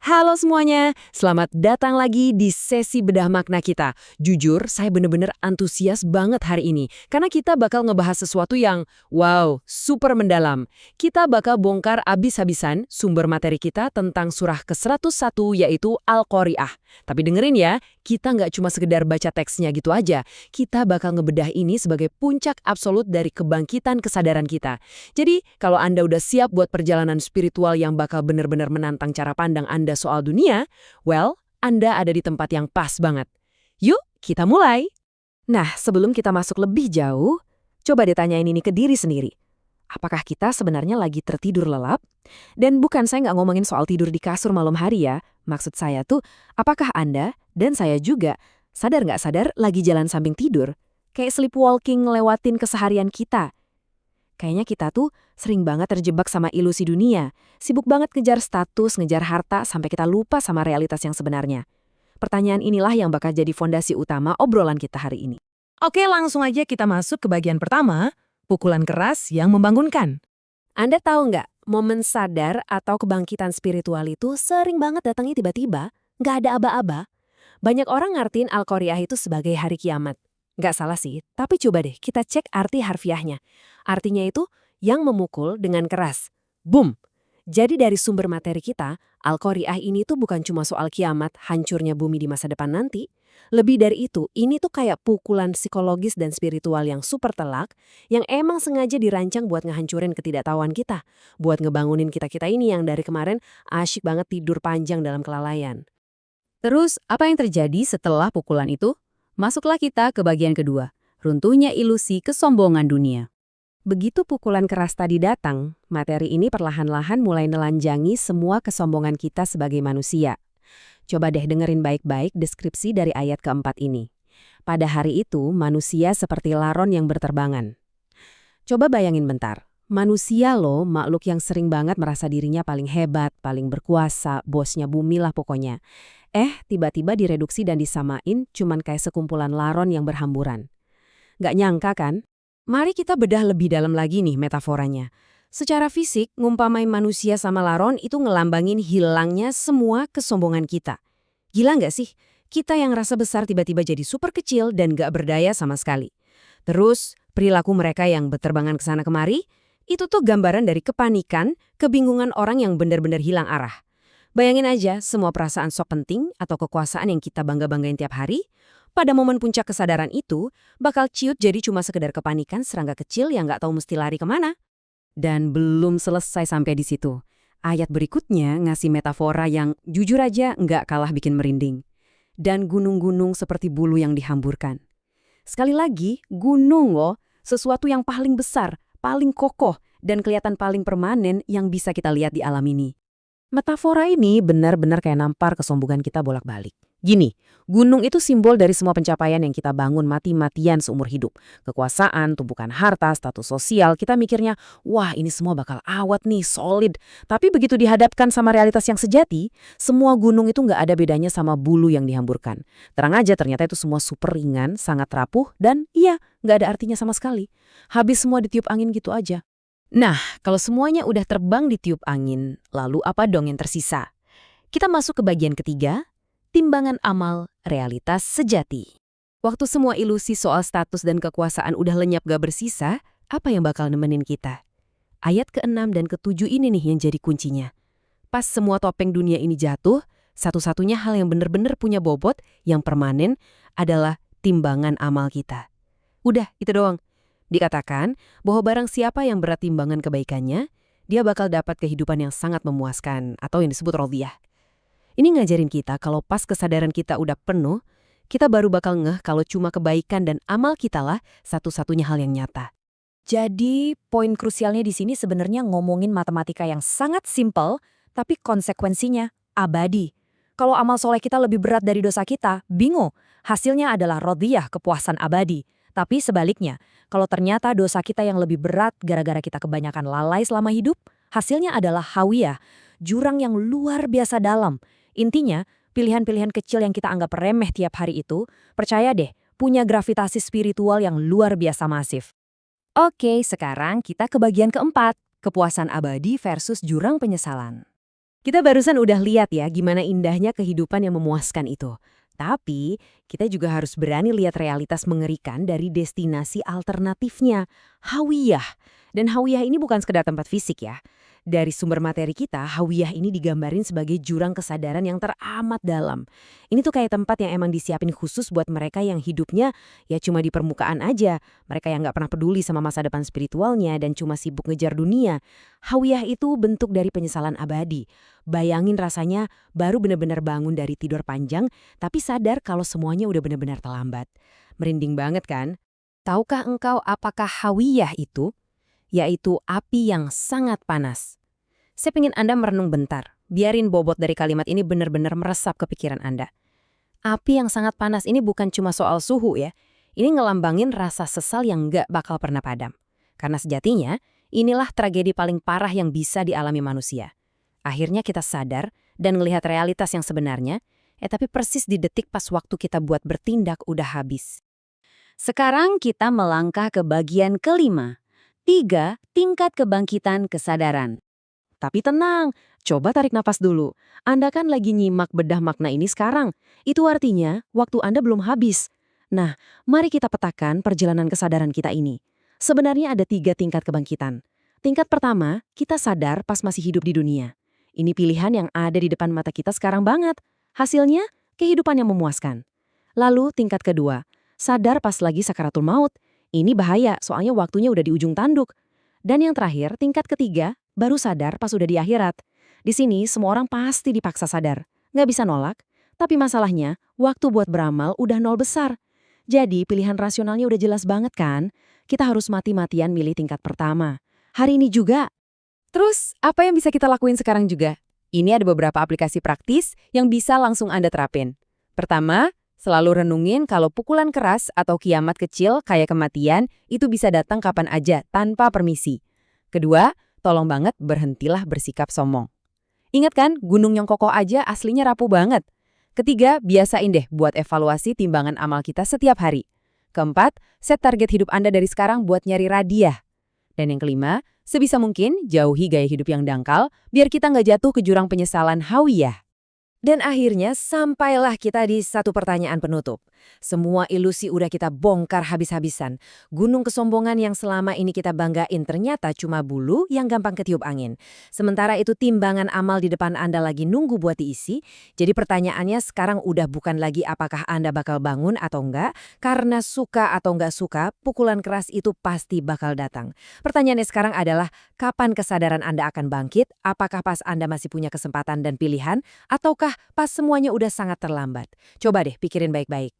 Halo semuanya, selamat datang lagi di sesi bedah makna kita. Jujur, saya bener-bener antusias banget hari ini, karena kita bakal ngebahas sesuatu yang, wow, super mendalam. Kita bakal bongkar abis-habisan sumber materi kita tentang surah ke-101, yaitu Al-Qari'ah. Tapi dengerin ya, kita nggak cuma sekedar baca teksnya gitu aja. Kita bakal ngebedah ini sebagai puncak absolut dari kebangkitan kesadaran kita. Jadi, kalau Anda udah siap buat perjalanan spiritual yang bakal bener-bener menantang cara pandang Anda soal dunia, well, Anda ada di tempat yang pas banget. Yuk, kita mulai! Nah, sebelum kita masuk lebih jauh, coba ditanyain ini ke diri sendiri. Apakah kita sebenarnya lagi tertidur lelap? Dan bukan saya nggak ngomongin soal tidur di kasur malam hari ya. Maksud saya tuh, apakah Anda dan saya juga sadar nggak sadar lagi jalan samping tidur? Kayak sleepwalking ngelewatin keseharian kita. Kayaknya kita tuh sering banget terjebak sama ilusi dunia. Sibuk banget ngejar status, ngejar harta, sampai kita lupa sama realitas yang sebenarnya. Pertanyaan inilah yang bakal jadi fondasi utama obrolan kita hari ini. Oke, langsung aja kita masuk ke bagian pertama, pukulan keras yang membangunkan. Anda tahu nggak, momen sadar atau kebangkitan spiritual itu sering banget datangnya tiba-tiba, nggak ada aba-aba. Banyak orang ngartiin Al-Qari'ah itu sebagai hari kiamat. Nggak salah sih, tapi coba deh kita cek arti harfiahnya. Artinya itu yang memukul dengan keras. Boom! Jadi dari sumber materi kita, Al-Qari'ah ini tuh bukan cuma soal kiamat, hancurnya bumi di masa depan nanti. Lebih dari itu, ini tuh kayak pukulan psikologis dan spiritual yang super telak, yang emang sengaja dirancang buat ngehancurin ketidaktahuan kita, buat ngebangunin kita-kita ini yang dari kemarin asyik banget tidur panjang dalam kelalaian. Terus, apa yang terjadi setelah pukulan itu? Masuklah kita ke bagian kedua, runtuhnya ilusi kesombongan dunia. Begitu pukulan keras tadi datang, materi ini perlahan-lahan mulai nelanjangi semua kesombongan kita sebagai manusia. Coba deh dengerin baik-baik deskripsi dari ayat keempat ini. Pada hari itu, manusia seperti laron yang berterbangan. Coba bayangin bentar, manusia loh makhluk yang sering banget merasa dirinya paling hebat, paling berkuasa, bosnya bumi lah pokoknya. Tiba-tiba direduksi dan disamain cuman kayak sekumpulan laron yang berhamburan. Nggak nyangka kan? Mari kita bedah lebih dalam lagi nih metaforanya. Secara fisik, ngumpamain manusia sama laron itu ngelambangin hilangnya semua kesombongan kita. Gila nggak sih? Kita yang rasa besar tiba-tiba jadi super kecil dan nggak berdaya sama sekali. Terus, perilaku mereka yang berterbangan kesana kemari, itu tuh gambaran dari kepanikan, kebingungan orang yang benar-benar hilang arah. Bayangin aja semua perasaan sok penting atau kekuasaan yang kita bangga-banggain tiap hari, pada momen puncak kesadaran itu, bakal ciut jadi cuma sekedar kepanikan serangga kecil yang nggak tahu mesti lari kemana. Dan belum selesai sampai di situ. Ayat berikutnya ngasih metafora yang jujur aja nggak kalah bikin merinding. Dan gunung-gunung seperti bulu yang dihamburkan. Sekali lagi, gunung loh, sesuatu yang paling besar, paling kokoh, dan kelihatan paling permanen yang bisa kita lihat di alam ini. Metafora ini benar-benar kayak nampar kesombongan kita bolak-balik. Gini, gunung itu simbol dari semua pencapaian yang kita bangun mati-matian seumur hidup. Kekuasaan, tumpukan harta, status sosial, kita mikirnya, wah ini semua bakal awet nih, solid. Tapi begitu dihadapkan sama realitas yang sejati, semua gunung itu nggak ada bedanya sama bulu yang dihamburkan. Terang aja ternyata itu semua super ringan, sangat rapuh, dan iya, nggak ada artinya sama sekali. Habis semua ditiup angin gitu aja. Nah, kalau semuanya udah terbang ditiup angin, lalu apa dong yang tersisa? Kita masuk ke bagian ketiga, timbangan amal realitas sejati. Waktu semua ilusi soal status dan kekuasaan udah lenyap gak bersisa, apa yang bakal nemenin kita? Ayat ke-6 dan ke-7 ini nih yang jadi kuncinya. Pas semua topeng dunia ini jatuh, satu-satunya hal yang bener-bener punya bobot, yang permanen, adalah timbangan amal kita. Udah, itu doang. Dikatakan bahwa barang siapa yang berat timbangan kebaikannya, dia bakal dapat kehidupan yang sangat memuaskan atau yang disebut rodiyah. Ini ngajarin kita kalau pas kesadaran kita udah penuh, kita baru bakal ngeh kalau cuma kebaikan dan amal kita lah satu-satunya hal yang nyata. Jadi, poin krusialnya di sini sebenarnya ngomongin matematika yang sangat simpel, tapi konsekuensinya abadi. Kalau amal soleh kita lebih berat dari dosa kita, bingung. Hasilnya adalah rodiyah, kepuasan abadi. Tapi sebaliknya, kalau ternyata dosa kita yang lebih berat gara-gara kita kebanyakan lalai selama hidup, hasilnya adalah hawiyah, jurang yang luar biasa dalam. Intinya, pilihan-pilihan kecil yang kita anggap remeh tiap hari itu, percaya deh, punya gravitasi spiritual yang luar biasa masif. Oke, sekarang kita ke bagian keempat, kepuasan abadi versus jurang penyesalan. Kita barusan udah lihat ya gimana indahnya kehidupan yang memuaskan itu. Tapi, kita juga harus berani lihat realitas mengerikan dari destinasi alternatifnya, Hawiyah. Dan Hawiyah ini bukan sekedar tempat fisik ya. Dari sumber materi kita, Hawiyah ini digambarin sebagai jurang kesadaran yang teramat dalam. Ini tuh kayak tempat yang emang disiapin khusus buat mereka yang hidupnya ya cuma di permukaan aja. Mereka yang nggak pernah peduli sama masa depan spiritualnya dan cuma sibuk ngejar dunia. Hawiyah itu bentuk dari penyesalan abadi. Bayangin rasanya baru benar-benar bangun dari tidur panjang, tapi sadar kalau semuanya udah benar-benar terlambat. Merinding banget kan? Tahukah engkau apakah Hawiyah itu? Yaitu api yang sangat panas. Saya pengen Anda merenung bentar. Biarin bobot dari kalimat ini benar-benar meresap ke pikiran Anda. Api yang sangat panas ini bukan cuma soal suhu ya. Ini ngelambangin rasa sesal yang nggak bakal pernah padam. Karena sejatinya, inilah tragedi paling parah yang bisa dialami manusia. Akhirnya kita sadar dan melihat realitas yang sebenarnya, tapi persis di detik pas waktu kita buat bertindak udah habis. Sekarang kita melangkah ke bagian kelima. 3. Tingkat kebangkitan kesadaran. Tapi tenang, coba tarik napas dulu. Anda kan lagi nyimak bedah makna ini sekarang. Itu artinya waktu Anda belum habis. Nah, mari kita petakan perjalanan kesadaran kita ini. Sebenarnya ada 3 tingkat kebangkitan. Tingkat pertama, kita sadar pas masih hidup di dunia. Ini pilihan yang ada di depan mata kita sekarang banget. Hasilnya, kehidupan yang memuaskan. Lalu tingkat kedua, sadar pas lagi sakaratul maut. Ini bahaya, soalnya waktunya udah di ujung tanduk. Dan yang terakhir, tingkat ketiga, baru sadar pas udah di akhirat. Di sini, semua orang pasti dipaksa sadar. Nggak bisa nolak, tapi masalahnya, waktu buat beramal udah nol besar. Jadi, pilihan rasionalnya udah jelas banget kan? Kita harus mati-matian milih tingkat pertama. Hari ini juga. Terus, apa yang bisa kita lakuin sekarang juga? Ini ada beberapa aplikasi praktis yang bisa langsung Anda terapin. Pertama, selalu renungin kalau pukulan keras atau kiamat kecil kayak kematian itu bisa datang kapan aja tanpa permisi. Kedua, tolong banget berhentilah bersikap sombong. Ingat kan, gunung yang kokoh aja aslinya rapuh banget. Ketiga, biasain deh buat evaluasi timbangan amal kita setiap hari. Keempat, set target hidup Anda dari sekarang buat nyari radiah. Dan yang kelima, sebisa mungkin jauhi gaya hidup yang dangkal biar kita nggak jatuh ke jurang penyesalan Hawiyah. Dan akhirnya sampailah kita di satu pertanyaan penutup. Semua ilusi udah kita bongkar habis-habisan. Gunung kesombongan yang selama ini kita banggain ternyata cuma bulu yang gampang ketiup angin. Sementara itu timbangan amal di depan Anda lagi nunggu buat diisi. Jadi pertanyaannya sekarang udah bukan lagi apakah Anda bakal bangun atau enggak. Karena suka atau enggak suka, pukulan keras itu pasti bakal datang. Pertanyaannya sekarang adalah kapan kesadaran Anda akan bangkit? Apakah pas Anda masih punya kesempatan dan pilihan? Ataukah pas semuanya udah sangat terlambat? Coba deh pikirin baik-baik.